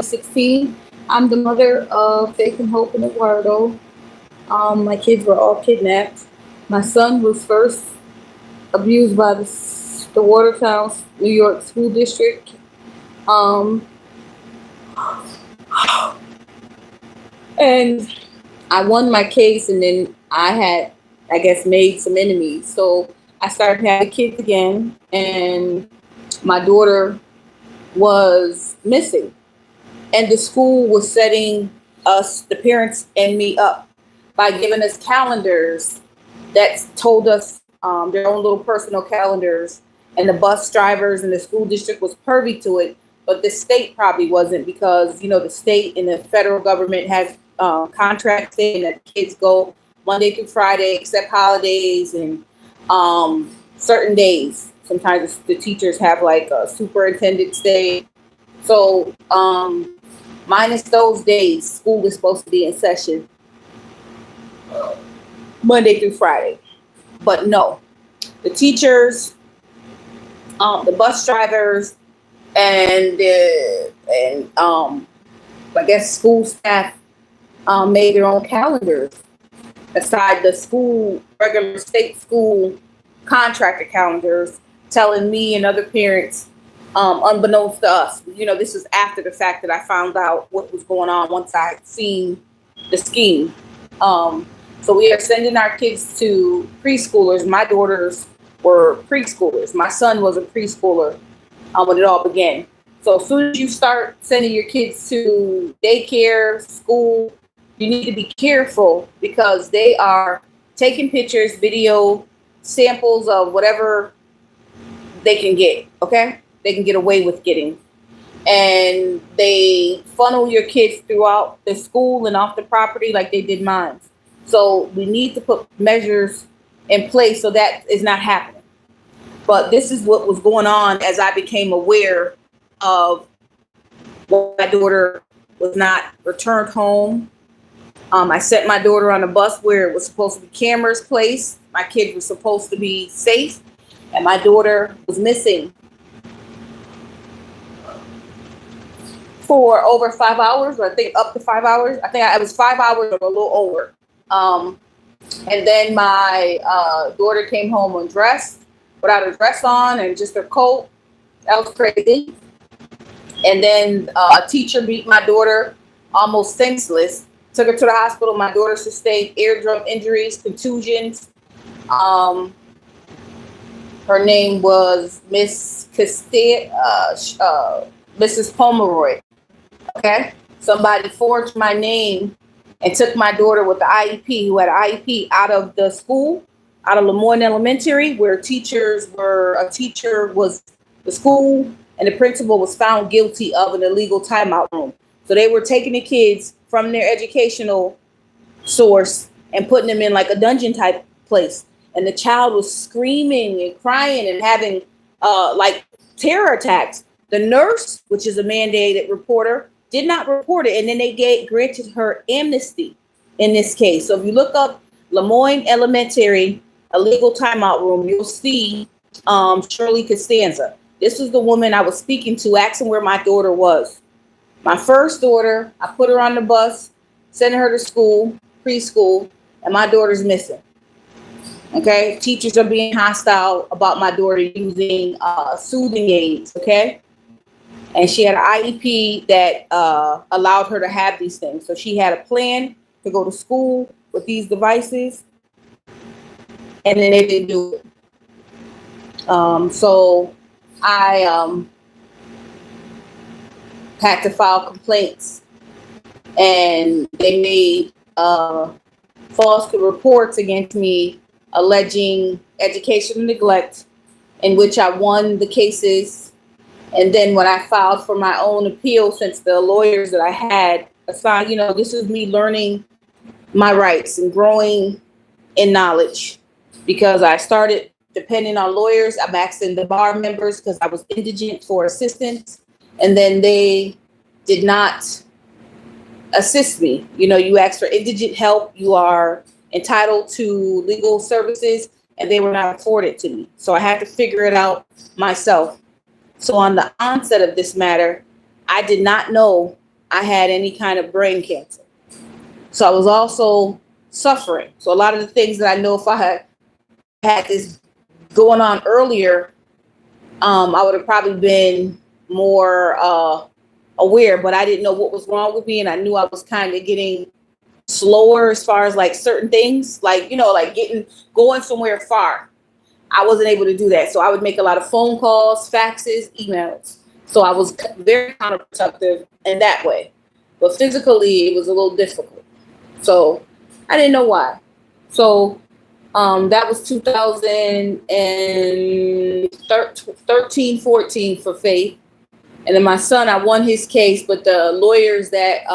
16. I'm the mother of Faith and Hope and Eduardo. My kids were all kidnapped. My son was first abused by the Watertown, New York School District. Um, and I won my case, and then I had, I guess, made some enemies. So I started having kids again, and my daughter was missing. And the school was setting us, the parents and me, up by giving us calendars that told us their own little personal calendars. And the bus drivers and the school district was privy to it, but the state probably wasn't, because the state and the federal government has contracts saying that kids go Monday through Friday, except holidays and certain days. Sometimes the teachers have like a superintendent's day. So minus those days, school is supposed to be in session Monday through Friday. But no, the teachers, the bus drivers, and I guess school staff made their own calendars aside the school, regular state school contractor calendars, telling me and other parents, unbeknownst to us. This is after the fact that I found out what was going on once I had seen the scheme. So we are sending our kids to preschoolers. My daughters were preschoolers. My son was a preschooler when it all began. So as soon as you start sending your kids to daycare, school, you need to be careful, because they are taking pictures, video, samples of whatever they can get, okay? They can get away with getting. And they funnel your kids throughout the school and off the property like they did mine. So we need to put measures in place so that is not happening. But this is what was going on as I became aware of why my daughter was not returned home. I sent my daughter on a bus where it was supposed to be cameras placed. My kids were supposed to be safe, and my daughter was missing for over 5 hours, or I think up to 5 hours. I think it was 5 hours or a little over. And then my daughter came home undressed, without a dress on and just her coat. That was crazy. And then a teacher beat my daughter almost senseless. Took her to the hospital. My daughter sustained eardrum injuries, contusions. Her name was Miss Mrs. Pomeroy. Okay, somebody forged my name and took my daughter with the IEP, who had an IEP, out of the school, out of Lemoyne Elementary, where the school and the principal was found guilty of an illegal timeout room. So they were taking the kids from their educational source and putting them in like a dungeon type place. And the child was screaming and crying and having like terror attacks. The nurse, which is a mandated reporter, did not report it. And then they granted her amnesty in this case. So if you look up Lemoyne Elementary, illegal timeout room, you'll see Shirley Costanza. This was the woman I was speaking to, asking where my daughter was. My first daughter, I put her on the bus, sent her to school, preschool, and my daughter's missing. Okay, teachers are being hostile about my daughter using soothing aids, okay? And she had an IEP that allowed her to have these things. So she had a plan to go to school with these devices, and then they didn't do it. So I had to file complaints, and they made false reports against me alleging educational neglect, in which I won the cases. And then when I filed for my own appeal, since the lawyers that I had assigned, this is me learning my rights and growing in knowledge, because I started depending on lawyers. I'm asking the bar members because I was indigent for assistance, and then they did not assist me. You ask for indigent help, you are entitled to legal services, and they were not afforded to me. So I had to figure it out myself. So on the onset of this matter, I did not know I had any kind of brain cancer. So I was also suffering. So a lot of the things that I know, if I had this going on earlier, I would have probably been more aware, but I didn't know what was wrong with me. And I knew I was kind of getting slower as far as like certain things, like, like going somewhere far. I wasn't able to do that. So I would make a lot of phone calls, faxes, emails. So I was very counterproductive in that way. But physically, it was a little difficult. So I didn't know why. So that was 2013, 14 for Faith. And then my son, I won his case, but the lawyers that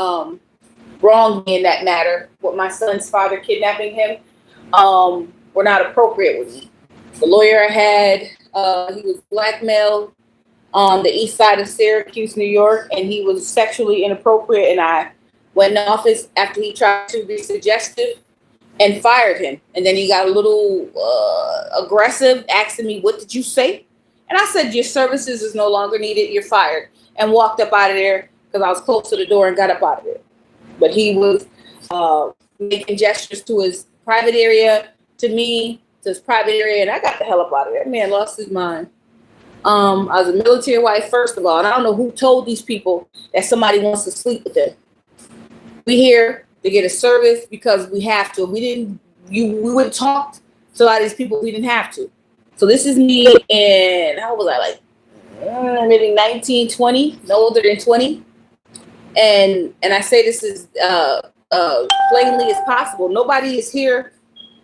wronged me in that matter, with my son's father kidnapping him, were not appropriate with me. The lawyer I had, he was blackmailed on the east side of Syracuse, New York, and he was sexually inappropriate. And I went in office after he tried to be suggestive and fired him. And then he got a little aggressive, asking me, "What did you say?" And I said, "Your services is no longer needed. You're fired." And walked up out of there because I was close to the door and got up out of there. But he was making gestures to his private area, to me, to his private area, and I got the hell up out of there. That man lost his mind. I was a military wife, first of all, and I don't know who told these people that somebody wants to sleep with them. We here to get a service because we have to. If we wouldn't talk to a lot of these people. We didn't have to. So this is me, and how was I, like maybe 19, 20, no older than 20. And I say this as plainly as possible. Nobody is here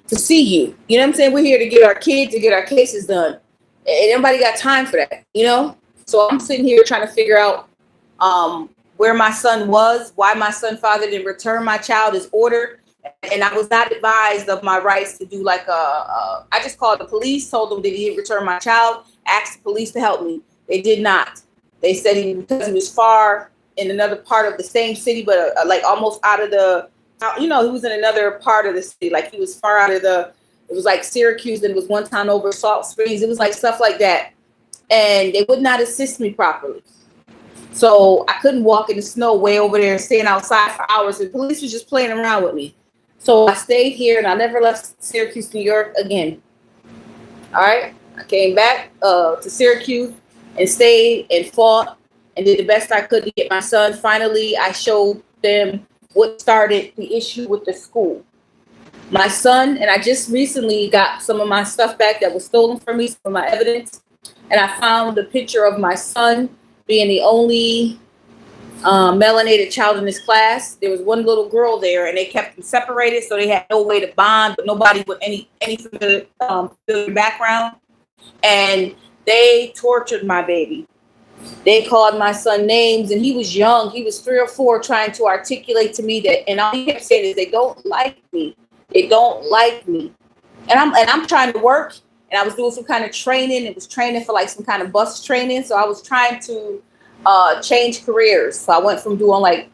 to see you. You know what I'm saying? We're here to get our kids, to get our cases done. And nobody got time for that, So I'm sitting here trying to figure out where my son was, why my son father didn't return my child as ordered. And I was not advised of my rights to do I just called the police, told them that he didn't return my child, asked the police to help me. They did not. They said because he was far in another part of the same city, but like almost out of the, he was in another part of the city. Like he was far out of it was like Syracuse, and it was one town over Salt Springs. It was like stuff like that. And they would not assist me properly. So I couldn't walk in the snow way over there, staying outside for hours. And police was just playing around with me. So I stayed here, and I never left Syracuse, New York again. All right. I came back to Syracuse and stayed and fought and did the best I could to get my son. Finally, I showed them what started the issue with the school. My son, and I just recently got some of my stuff back that was stolen from me, some of my evidence. And I found a picture of my son being the only melanated child in his class. There was one little girl there, and they kept them separated, so they had no way to bond, but nobody with any familiar background. And they tortured my baby. They called my son names, and he was young. He was 3 or 4, trying to articulate to me that, and all he kept saying is, "They don't like me. They don't like me." And I'm trying to work, and I was doing some kind of training. It was training for like some kind of bus training. So I was trying to change careers. So I went from doing like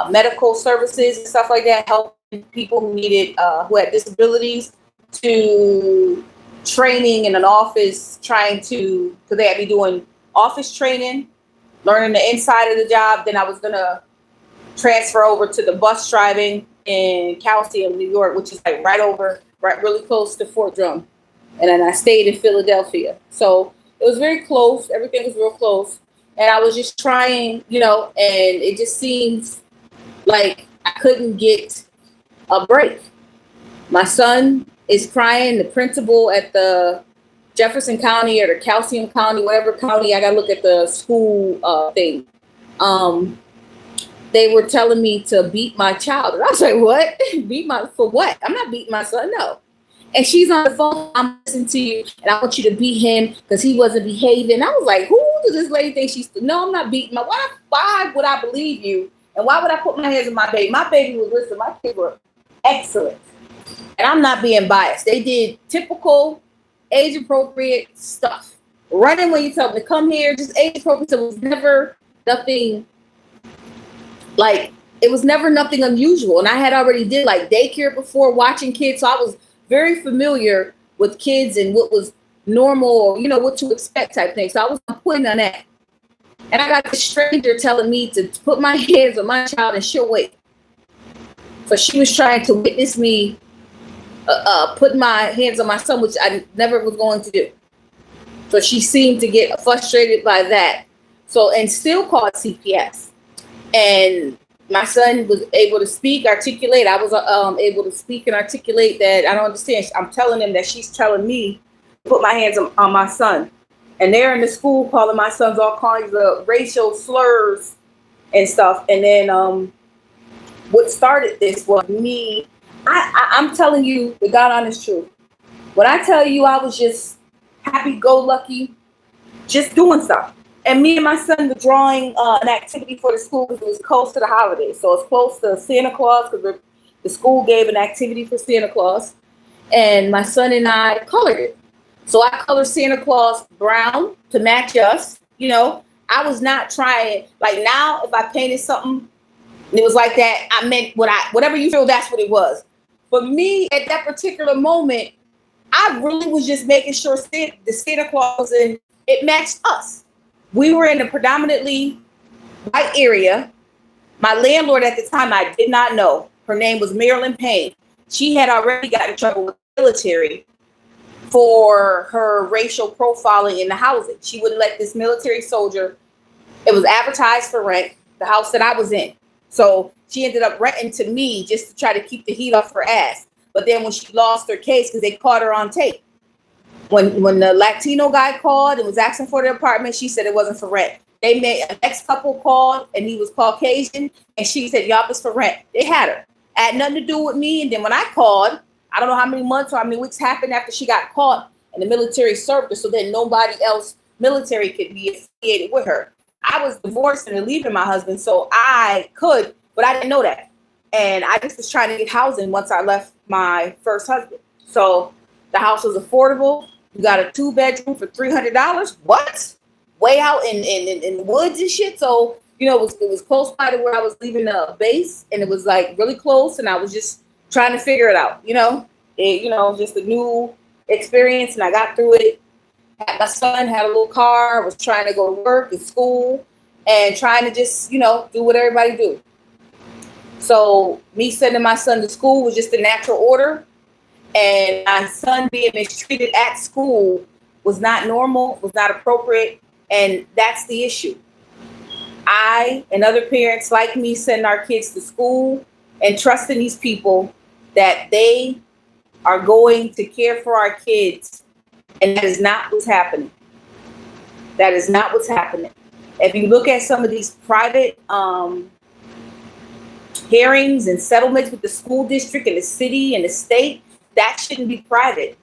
medical services and stuff like that, helping people who had disabilities, to training in an office, because they had me doing office training, learning the inside of the job. Then I was gonna transfer over to the bus driving in Coliseum, New York, which is like right really close to Fort Drum. And then I stayed in Philadelphia. So it was very close. Everything was real close. And I was just trying, and it just seems like I couldn't get a break. My son is crying. The principal at the Jefferson County or the Coliseum County, whatever county, I got to look at the school thing. They were telling me to beat my child. And I was like, what? For what? I'm not beating my son, no. And she's on the phone, "I'm listening to you, and I want you to beat him because he wasn't behaving." I was like, who does this lady think she's? No, I'm not beating my. Why would I believe you? And why would I put my hands on my baby? My baby was, listen, my kids were excellent. And I'm not being biased. They did typical age-appropriate stuff. Running when you tell them to come here, just age-appropriate. So it was never nothing, it was never nothing unusual. And I had already did like daycare before, watching kids. So I was very familiar with kids and what was normal, or, what to expect type thing. So I was putting on that. And I got this stranger telling me to put my hands on my child and she'll wait. So she was trying to witness me putting my hands on my son, which I never was going to do. So she seemed to get frustrated by that. So, and still called CPS. And my son was able to speak, articulate. I was able to speak and articulate that I don't understand. I'm telling him that she's telling me to put my hands on my son. And they're in the school calling my sons all kinds of racial slurs and stuff. And then what started this was me. I'm telling you the God honest truth. When I tell you I was just happy go lucky, just doing stuff. And me and my son were drawing an activity for the school because it was close to the holidays. So it's close to Santa Claus because the school gave an activity for Santa Claus. And my son and I colored it. So I colored Santa Claus brown to match us. You know, I was not trying, like now if I painted something, it was like that, I meant whatever you feel, that's what it was. For me, at that particular moment, I really was just making sure the Santa Claus and it matched us. We were in a predominantly white area. My landlord at the time, I did not know. Her name was Marilyn Payne. She had already got in trouble with the military for her racial profiling in the housing. She wouldn't let this military soldier, it was advertised for rent, the house that I was in. So she ended up renting to me just to try to keep the heat off her ass. But then when she lost her case, because they caught her on tape, when the Latino guy called and was asking for the apartment, she said it wasn't for rent. They made an ex-couple called and he was Caucasian and she said, yup, it's for rent. They had her. It had nothing to do with me. And then when I called, I don't know how many months or how many weeks happened after she got caught and the military served her so that nobody else military could be affiliated with her. I was divorced and leaving my husband, so I could, but I didn't know that. And I just was trying to get housing once I left my first husband. So the house was affordable. You got a 2-bedroom for $300. What? Way out in the woods and shit. So, you know, it was close by to where I was leaving the base, and it was like really close, and I was just trying to figure it out, just a new experience, and I got through it. My son had a little car, was trying to go to work and school and trying to just, do what everybody do. So me sending my son to school was just a natural order. And my son being mistreated at school was not normal, was not appropriate. And that's the issue. I and other parents like me send our kids to school and trusting these people that they are going to care for our kids. And that is not what's happening. That is not what's happening. If you look at some of these private hearings and settlements with the school district and the city and the state, that shouldn't be private.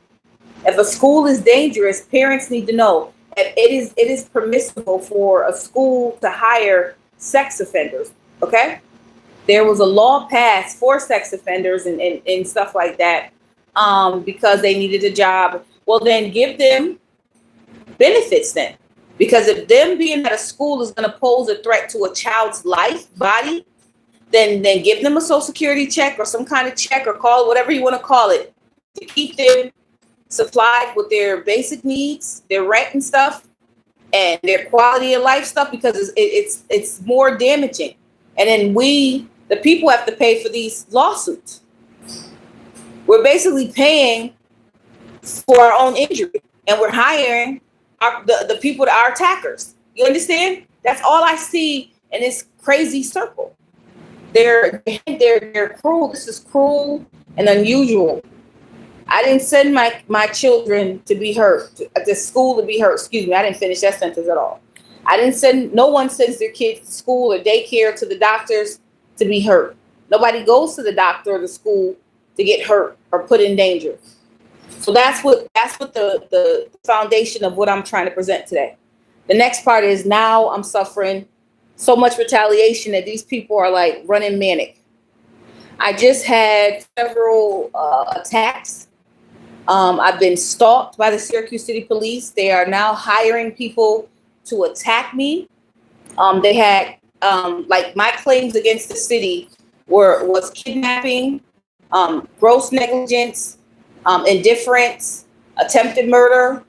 If a school is dangerous, parents need to know that it is permissible for a school to hire sex offenders. Okay? There was a law passed for sex offenders and stuff like that because they needed a job. Well, then give them benefits then. Because if them being at a school is going to pose a threat to a child's life, body, then give them a social security check or some kind of check or call, whatever you want to call it, to keep them supplied with their basic needs, their rent and stuff, and their quality of life stuff, because it's more damaging. And then we, the people, have to pay for these lawsuits. We're basically paying for our own injury, and we're hiring the people that are attackers. You understand? That's all I see in this crazy circle. They're cruel. This is cruel and unusual. I didn't send my children to be hurt, to school to be hurt. Excuse me, I didn't finish that sentence at all. No one sends their kids to school or daycare to the doctors to be hurt. Nobody goes to the doctor or the school to get hurt or put in danger. So that's what the foundation of what I'm trying to present today. The next part is now I'm suffering so much retaliation that these people are like running manic. I just had several attacks. I've been stalked by the Syracuse City Police. They are now hiring people to attack me. They had like my claims against the city was kidnapping, gross negligence, indifference, attempted murder,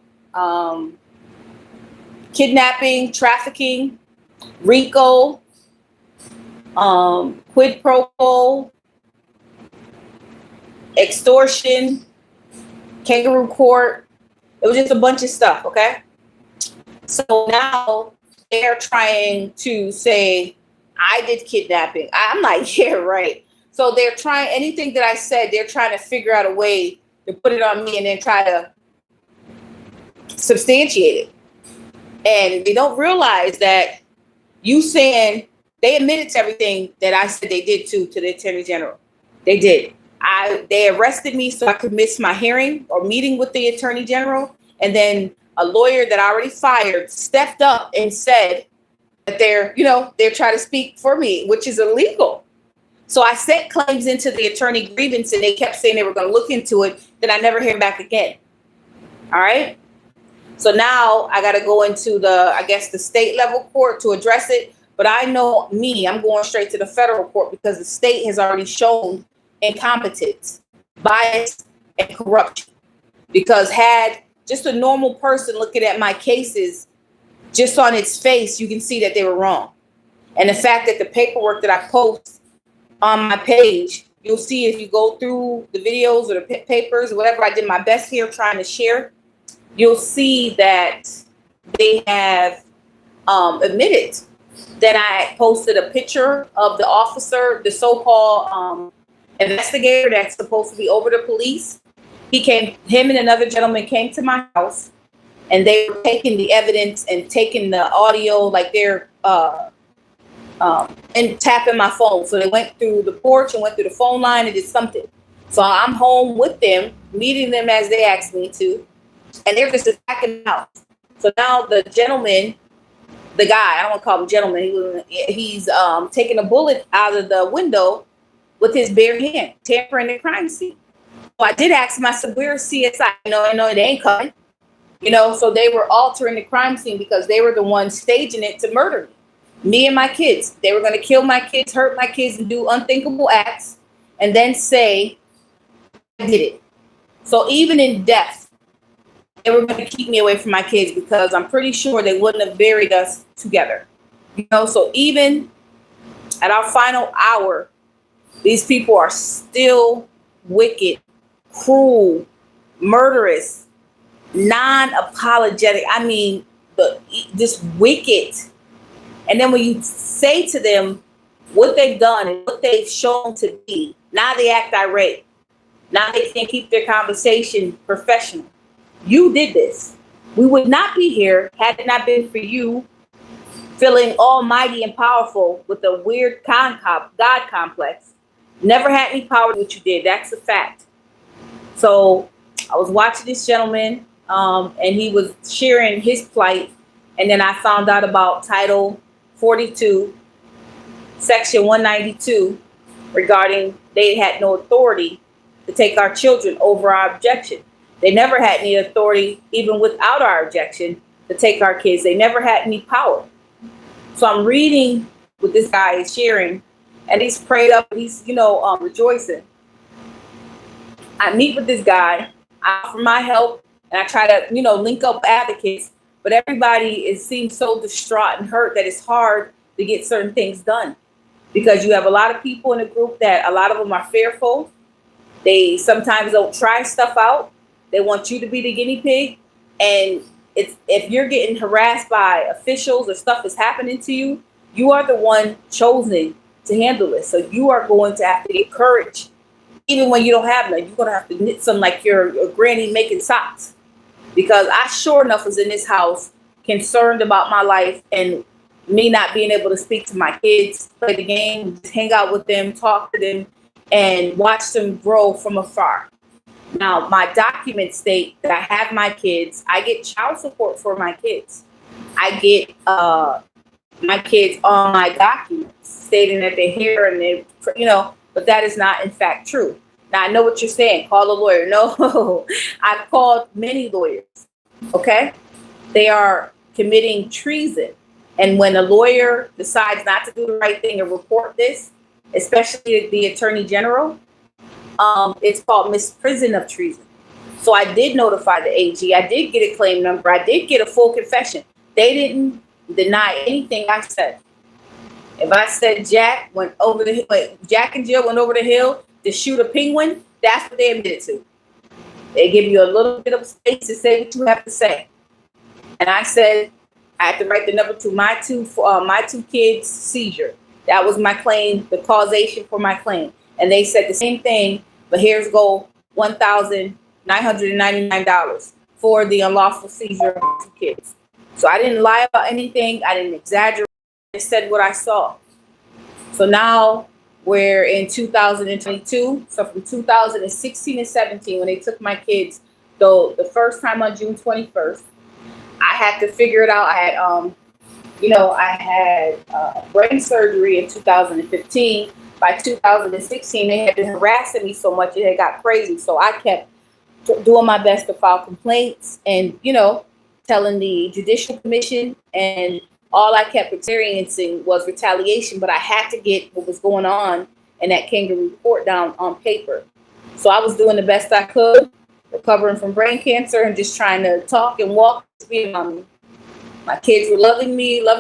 kidnapping, trafficking, RICO, quid pro quo, extortion, kangaroo court. It was just a bunch of stuff, okay? So now they're trying to say I did kidnapping. I'm like, yeah, right. So they're trying anything that I said, they're trying to figure out a way to put it on me and then try to substantiate it. And they don't realize that you saying they admitted to everything that I said they did to the Attorney General. They did. They arrested me so I could miss my hearing or meeting with the Attorney General. And then a lawyer that I already fired stepped up and said that they're trying to speak for me, which is illegal. So I sent claims into the attorney grievance and they kept saying they were going to look into it. Then I never hear back again. All right. So now I got to go into the state level court to address it. But I know I'm going straight to the federal court because the state has already shown incompetence, bias, and corruption. Because had just a normal person looking at my cases, just on its face, you can see that they were wrong. And the fact that the paperwork that I post on my page, you'll see if you go through the videos or the papers, or whatever I did my best here trying to share, you'll see that they have admitted that I posted a picture of the officer, the so-called investigator that's supposed to be over the police. Him and another gentleman came to my house and they were taking the evidence and taking the audio, like they're and tapping my phone. So they went through the porch and went through the phone line and did something. So I'm home with them, meeting them as they asked me to, and they're just attacking the house. So now the gentleman, the guy, I don't want to call him gentleman, he's taking a bullet out of the window with his bare hand, tampering the crime scene. So I did ask him, I said, where's CSI? I know it ain't coming. So they were altering the crime scene because they were the ones staging it to murder me and my kids. They were going to kill my kids, hurt my kids, and do unthinkable acts, and then say I did it. So even in death, they were going to keep me away from my kids because I'm pretty sure they wouldn't have buried us together. So even at our final hour, these people are still wicked, cruel, murderous, non-apologetic. I mean, just wicked. And then when you say to them what they've done and what they've shown to be, now they act irate. Now they can't keep their conversation professional. You did this. We would not be here had it not been for you feeling almighty and powerful with a weird God complex. Never had any power what you did. That's a fact. So I was watching this gentleman and he was sharing his plight. And then I found out about Title 42, Section 192, regarding they had no authority to take our children over our objection. They never had any authority, even without our objection, to take our kids. They never had any power. So I'm reading what this guy is sharing, and he's prayed up, he's, rejoicing. I meet with this guy, I offer my help, and I try to, link up advocates, but everybody seems so distraught and hurt that it's hard to get certain things done. Because you have a lot of people in the group that a lot of them are fearful. They sometimes don't try stuff out. They want you to be the guinea pig. And if you're getting harassed by officials or stuff is happening to you, you are the one chosen to handle it. So you are going to have to get courage. Even when you don't have none, you're going to have to knit some like your granny making socks. Because I sure enough was in this house concerned about my life and me not being able to speak to my kids, play the game, just hang out with them, talk to them, and watch them grow from afar. Now, my documents state that I have my kids. I get child support for my kids. I get my kids on my documents stating that they're here and they, but that is not in fact true. Now, I know what you're saying. Call a lawyer. No, I've called many lawyers. Okay. They are committing treason. And when a lawyer decides not to do the right thing and report this, especially the Attorney General, it's called misprision of treason. So I did notify the AG. I did get a claim number. I did get a full confession. They didn't deny anything I said. If I said Jack went over the hill, Jack and Jill went over the hill to shoot a penguin, that's what they admitted to. They give you a little bit of space to say what you have to say. And I said I had to write the number to my two kids' seizure. That was my claim, the causation for my claim. And they said the same thing, but here's go $1,999 for the unlawful seizure of 2 kids. So I didn't lie about anything. I didn't exaggerate. I said what I saw. So now we're in 2022. So from 2016 and 17, when they took my kids, though the first time on June 21st, I had to figure it out. I had brain surgery in 2015. By 2016, they had been harassing me so much it had got crazy. So I kept doing my best to file complaints and, telling the Judicial Commission, and all I kept experiencing was retaliation, but I had to get what was going on in that kangaroo court down on paper. So I was doing the best I could, recovering from brain cancer and just trying to talk and walk. My kids were loving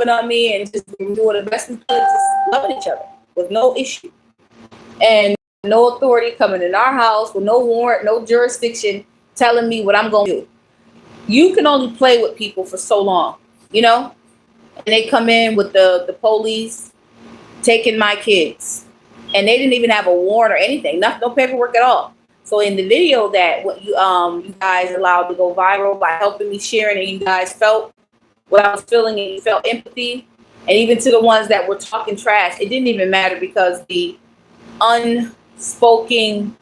on me, and just doing the best we could, just loving each other with no issue. And no authority coming in our house with no warrant, no jurisdiction telling me what I'm going to do. You can only play with people for so long, and they come in with the police taking my kids, and they didn't even have a warrant or anything, no paperwork at all. So in the video that what you guys allowed to go viral by helping me sharing, and you guys felt what I was feeling, and you felt empathy, and even to the ones that were talking trash, it didn't even matter, because the unspoken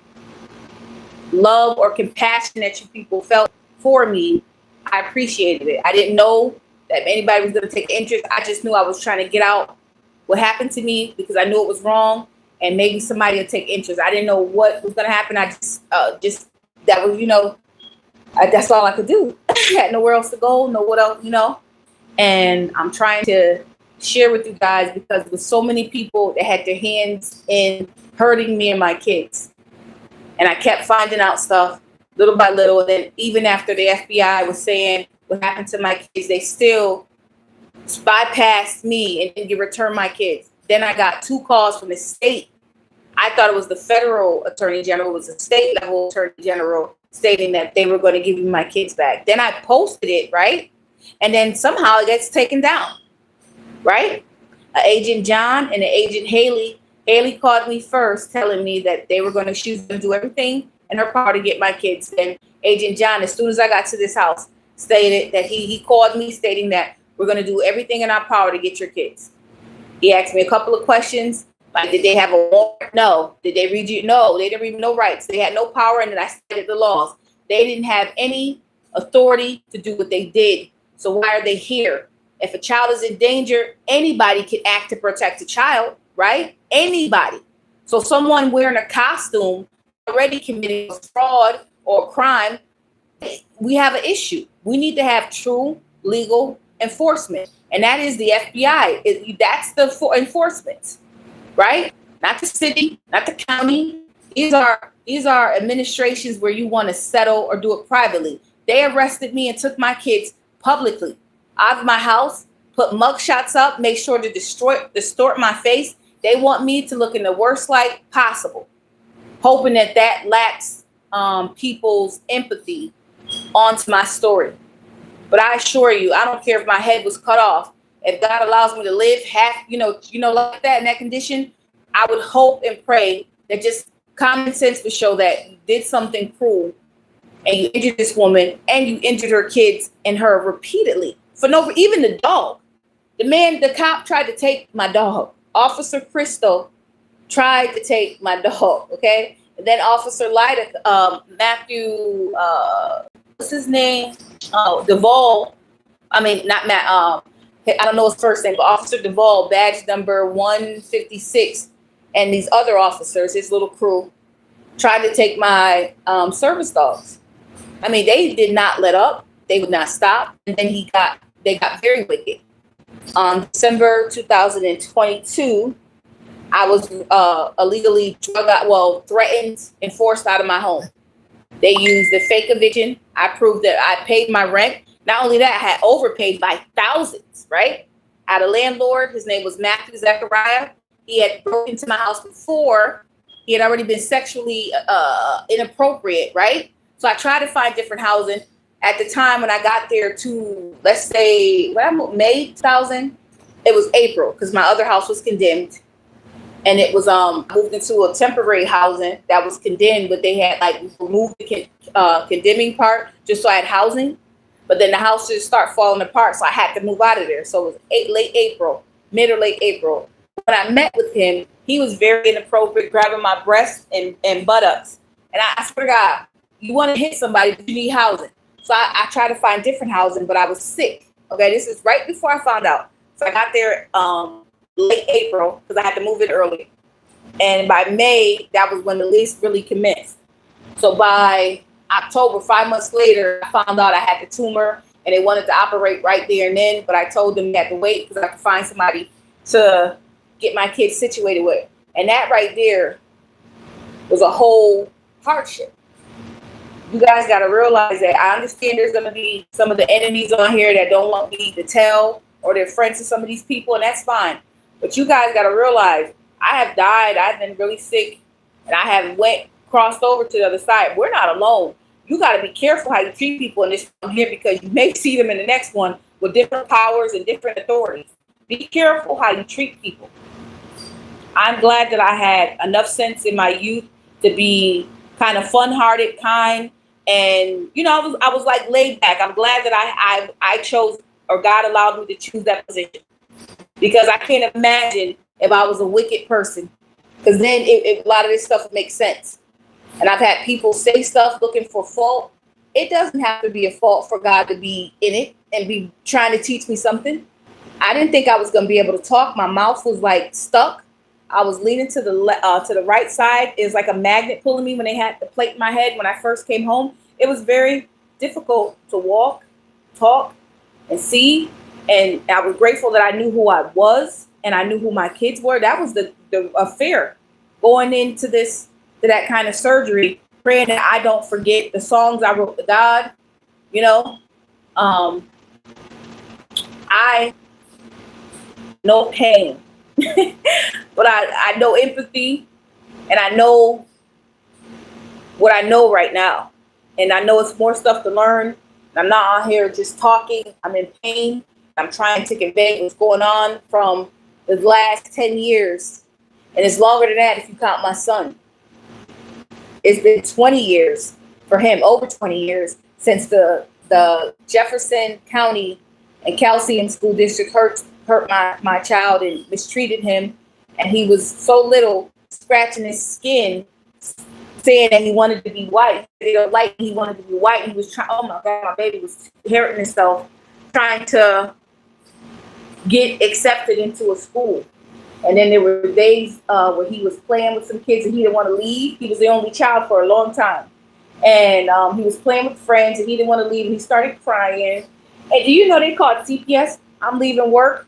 love or compassion that you people felt for me, I appreciated it. I didn't know that anybody was going to take interest. I just knew I was trying to get out what happened to me, because I knew it was wrong, and maybe somebody would take interest. I didn't know what was going to happen. I just that was, that's all I could do. I had nowhere else to go, no what else, and I'm trying to share with you guys, because there was so many people that had their hands in hurting me and my kids. And I kept finding out stuff little by little. And then even after the FBI was saying what happened to my kids, they still bypassed me and didn't return my kids. Then I got 2 calls from the state. I thought it was the federal attorney general. It was the state level attorney general stating that they were going to give me my kids back. Then I posted it, right? And then somehow it gets taken down, right? Agent John and Agent Haley. Haley called me first, telling me that they were going to do everything in her power to get my kids. And Agent John, as soon as I got to this house, stated that he called me stating that we're going to do everything in our power to get your kids. He asked me a couple of questions, like, did they have a warrant? No. Did they read you? No, they didn't read no rights. They had no power, and then I stated the laws. They didn't have any authority to do what they did. So why are they here? If a child is in danger, anybody can act to protect a child, right? Anybody. So someone wearing a costume already committing fraud or crime, we have an issue. We need to have true legal enforcement, and that is the FBI. That's the enforcement, right? Not the city, not the county. These are administrations where you want to settle or do it privately. They arrested me and took my kids publicly out of my house, put mugshots up, make sure to distort my face. They want me to look in the worst light possible, hoping that lacks people's empathy onto my story. But I assure you, I don't care if my head was cut off. If God allows me to live half, like that in that condition, I would hope and pray that just common sense would show that you did something cruel and you injured this woman and you injured her kids and her repeatedly for even the dog. The cop tried to take my dog. Officer Crystal tried to take my dog. Okay. And then Officer Lyda, Matthew, what's his name? Duvall. I mean, not Matt. I don't know his first name, but Officer Duvall, badge number 156, and these other officers, his little crew, tried to take my service dogs. I mean, they did not let up. They would not stop. And then they got very wicked. On December 2022, I was illegally threatened and forced out of my home. They used the fake eviction. I proved that I paid my rent. Not only that, I had overpaid by thousands, right? had a landlord. His name was Matthew Zechariah. He had broken into my house before. He had already been sexually inappropriate, right? So I tried to find different housing. At the time when I got there to, let's say, May 2000, it was April because my other house was condemned. And it was moved into a temporary housing that was condemned, but they had like removed the condemning part just so I had housing. But then the house just started falling apart, so I had to move out of there. So it was late April, mid or late April. When I met with him, he was very inappropriate, grabbing my breasts and buttocks. And I swear to God, you want to hit somebody, but you need housing. So I tried to find different housing, but I was sick. Okay, this is right before I found out. So I got there late April because I had to move it early. And by May, that was when the lease really commenced. So by October, 5 months later, I found out I had the tumor and they wanted to operate right there and then, but I told them they had to wait because I had to find somebody to get my kids situated with. And that right there was a whole hardship. You guys got to realize that I understand there's going to be some of the enemies on here that don't want me to tell, or they're friends to some of these people, and that's fine. But you guys got to realize I have died. I've been really sick, and I have crossed over to the other side. We're not alone. You got to be careful how you treat people in this one here because you may see them in the next one with different powers and different authorities. Be careful how you treat people. I'm glad that I had enough sense in my youth to be kind of fun-hearted, kind, and I was like laid back. I'm glad that I chose, or God allowed me to choose that position, because I can't imagine if I was a wicked person, because then a lot of this stuff makes sense. And I've had people say stuff looking for fault. It doesn't have to be a fault for God to be in it and be trying to teach me something. I didn't think I was going to be able to talk. My mouth was like stuck. I was leaning to the right side. It was like a magnet pulling me when they had the plate in my head when I first came home. It was very difficult to walk, talk, and see. And I was grateful that I knew who I was and I knew who my kids were. That was the affair going into that kind of surgery, praying that I don't forget the songs I wrote to God. I know pain. But I know empathy, and I know what I know right now. And I know it's more stuff to learn. I'm not on here just talking. I'm in pain. I'm trying to convey what's going on from the last 10 years. And it's longer than that if you count my son. It's been 20 years for him, over 20 years, since the Jefferson County and Calcium School District hurt my child and mistreated him. And he was so little, scratching his skin, saying that he wanted to be white. They don't like he wanted to be white. He was trying, oh my God, my baby was hurting himself, trying to get accepted into a school. And then there were days where he was playing with some kids and he didn't want to leave. He was the only child for a long time. And he was playing with friends and he didn't want to leave. And he started crying. And do you know they called CPS? I'm leaving work.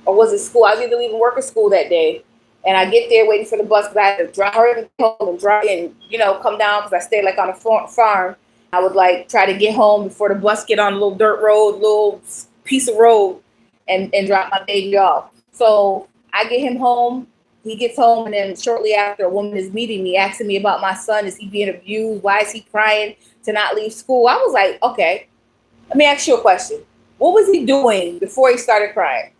Or was it school? I was either leaving work or school that day. And I get there waiting for the bus because I had to drive home and drive and, come down because I stayed like on a farm. I would like try to get home before the bus get on a little dirt road, little piece of road and drop my baby off. So I get him home. He gets home, and then shortly after, a woman is meeting me, asking me about my son. Is he being abused? Why is he crying to not leave school? I was like, okay, let me ask you a question. What was he doing before he started crying?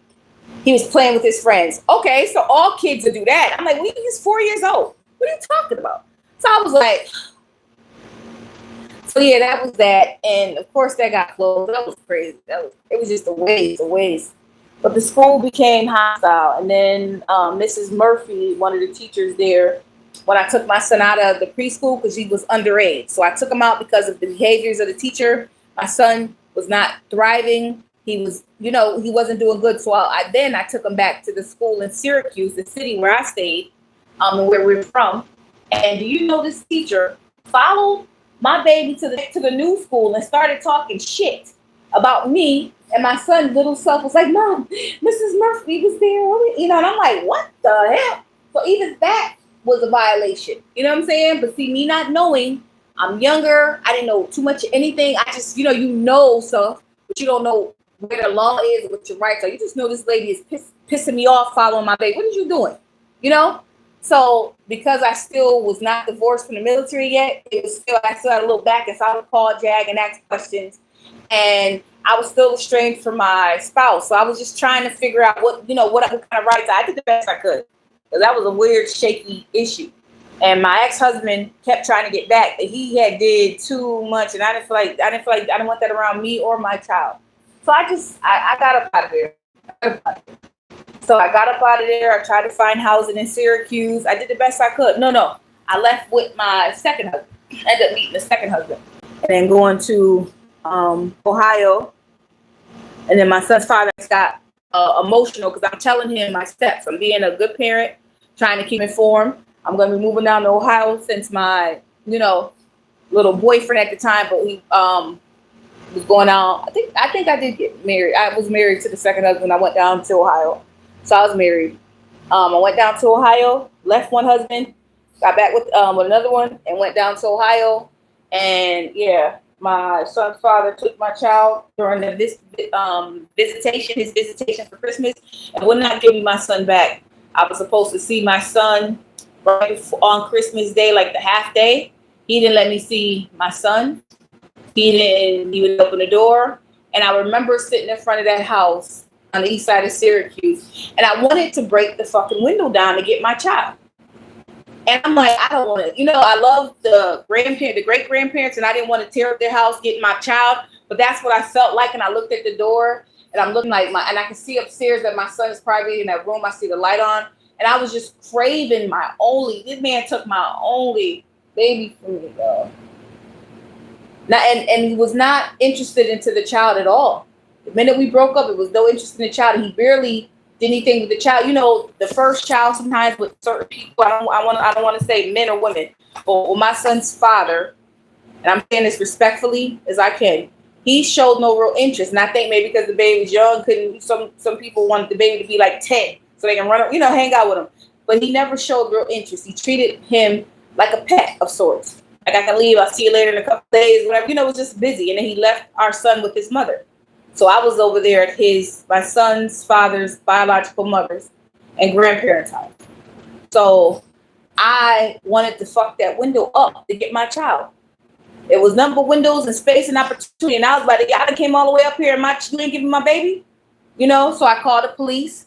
He was playing with his friends. Okay, so all kids will do that. I'm like, well, he's 4 years old. What are you talking about? So I was like, so yeah, that was that. And of course, that got closed. That was crazy. It was just a waste. But the school became hostile. And then Mrs. Murphy, one of the teachers there, when I took my son out of the preschool because he was underage. So I took him out because of the behaviors of the teacher. My son was not thriving. He was, he wasn't doing good. So I took him back to the school in Syracuse, the city where I stayed, and where we're from. And do you know this teacher followed my baby to the new school and started talking shit about me, and my son's little self was like, Mom, Mrs. Murphy was there, and I'm like, what the hell? So even that was a violation, you know what I'm saying? But see, me not knowing, I'm younger, I didn't know too much of anything. I just, you know stuff, but you don't know where the law is, what your rights are. You just know this lady is pissing me off following my baby. What are you doing? You know? So because I still was not divorced from the military yet, I still had a little back, and so I would call Jag and ask questions. And I was still estranged from my spouse. So I was just trying to figure out what kind of rights. I did the best I could. Because that was a weird, shaky issue. And my ex-husband kept trying to get back, but he had did too much, and I didn't want that around me or my child. So I got up out of there. So I got up out of there. I tried to find housing in Syracuse. I did the best I could. No, I left with my second husband. I ended up meeting the second husband, and then going to Ohio. And then my son's father got emotional because I'm telling him my steps. I'm being a good parent, trying to keep informed. I'm going to be moving down to Ohio since my, little boyfriend at the time, but he was going out. I think I did get married. I was married to the second husband. I went down to Ohio. So I was married. I went down to Ohio, left one husband, got back with another one, and went down to Ohio. And yeah, my son's father took my child during his visitation for Christmas, and would not give me my son back. I was supposed to see my son right on Christmas Day, like the half day. He didn't let me see my son. He would open the door. And I remember sitting in front of that house on the east side of Syracuse, and I wanted to break the fucking window down to get my child. And I'm like, I don't want to, I love the great grandparents, and I didn't want to tear up their house, getting my child. But that's what I felt like. And I looked at the door, and I'm looking and I can see upstairs that my son is probably in that room. I see the light on. And I was just craving this man took my only baby from me, though. Now, and he was not interested into the child at all. The minute we broke up, it was no interest in the child. He barely did anything with the child. The first child sometimes with certain people, I don't want to say men or women, but with my son's father, and I'm saying this respectfully as I can, he showed no real interest. And I think maybe because the baby was young, some people wanted the baby to be like 10 so they can run, hang out with him. But he never showed real interest. He treated him like a pet of sorts. Like, I can leave, I'll see you later in a couple of days, whatever. It was just busy. And then he left our son with his mother. So I was over there at my son's father's biological mother's and grandparents' house. So I wanted to fuck that window up to get my child. It was number of windows and space and opportunity. And I was like, I came all the way up here and you ain't giving my baby? So I called the police.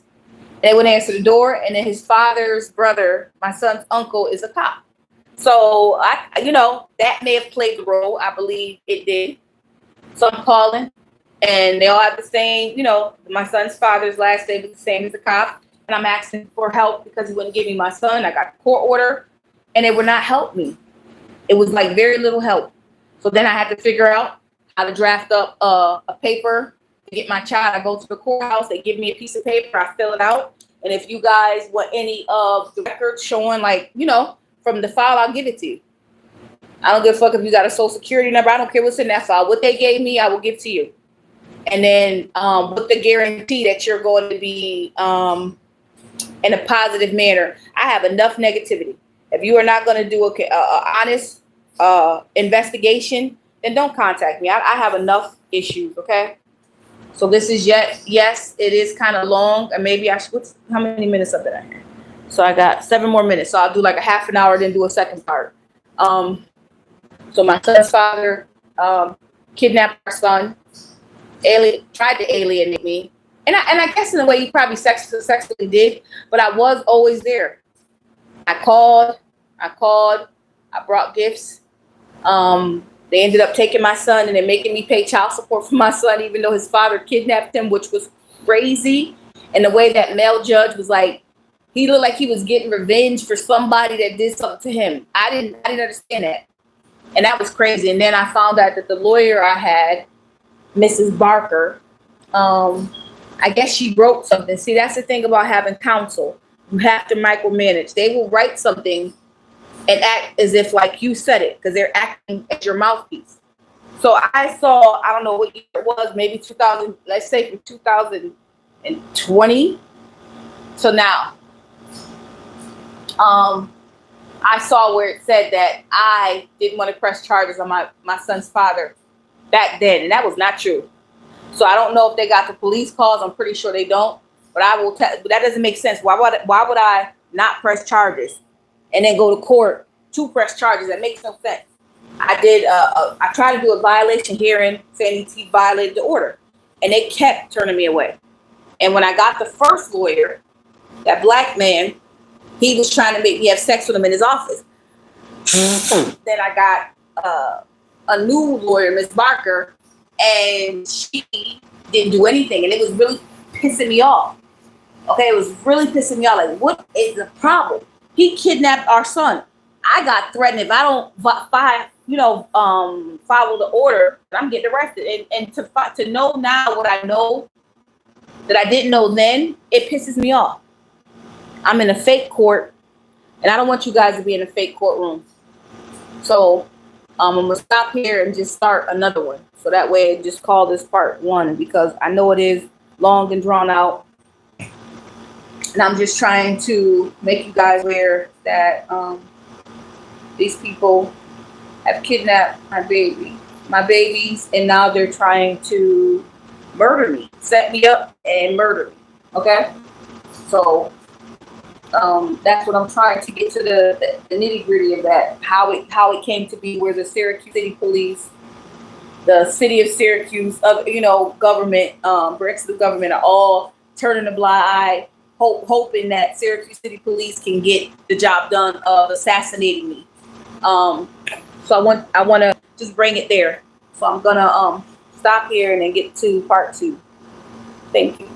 They wouldn't answer the door. And then his father's brother, my son's uncle, is a cop. So that may have played the role. I believe it did. So I'm calling. And they all have the same, my son's father's last name is the same as the cop. And I'm asking for help because he wouldn't give me my son. I got a court order and they would not help me. It was like very little help. So then I had to figure out how to draft up a paper to get my child. I go to the courthouse. They give me a piece of paper. I fill it out. And if you guys want any of the records showing from the file, I'll give it to you. I don't give a fuck if you got a social security number. I don't care what's in that file. What they gave me, I will give to you. And then with the guarantee that you're going to be in a positive manner. I have enough negativity. If you are not going to do a honest investigation, then don't contact me. I have enough issues, okay? So this is yes, it is kind of long. And maybe how many minutes of that I have? So I got 7 more minutes. So I'll do like a half an hour, then do a second part. So my son's father kidnapped our son. Tried to alienate me, and I guess in a way he probably sexually did, but I was always there. I called, I brought gifts. They ended up taking my son and then making me pay child support for my son, even though his father kidnapped him, which was crazy. And the way that male judge was like, he looked like he was getting revenge for somebody that did something to him. I didn't understand that, and that was crazy. And then I found out that the lawyer I had, Mrs. Barker, I guess she wrote something. See, that's the thing about having counsel. You have to micromanage. They will write something and act as if like you said it because they're acting as your mouthpiece. So I saw, I don't know what year it was, maybe 2000, let's say from 2020 to now. I saw where it said that I didn't want to press charges on my son's father back then, and that was not true. So I don't know if they got the police calls. I'm pretty sure they don't. But I will tell. But that doesn't make sense. Why would I not press charges and then go to court to press charges? That makes no sense. I tried to do a violation hearing saying he violated the order, and they kept turning me away. And when I got the first lawyer, that black man, he was trying to make me have sex with him in his office. Then I got a new lawyer, Miss Barker, and she didn't do anything, and it was really pissing me off. Okay, it was really pissing me off. Like, what is the problem? He kidnapped our son. I got threatened if I don't follow the order, I'm getting arrested. And to know now what I know that I didn't know then, it pisses me off. I'm in a fake court, and I don't want you guys to be in a fake courtroom. So I'm gonna stop here and just start another one. So that way, just call this part 1, because I know it is long and drawn out. And I'm just trying to make you guys aware that these people have kidnapped my babies, and now they're trying to murder me, set me up and murder me. Okay? So that's what I'm trying to get to the nitty gritty of that, how it came to be, where the Syracuse City Police, the city of Syracuse, government, branches of government are all turning a blind eye, hoping that Syracuse City Police can get the job done of assassinating me. So I want to just bring it there. So I'm gonna stop here and then get to part 2. Thank you.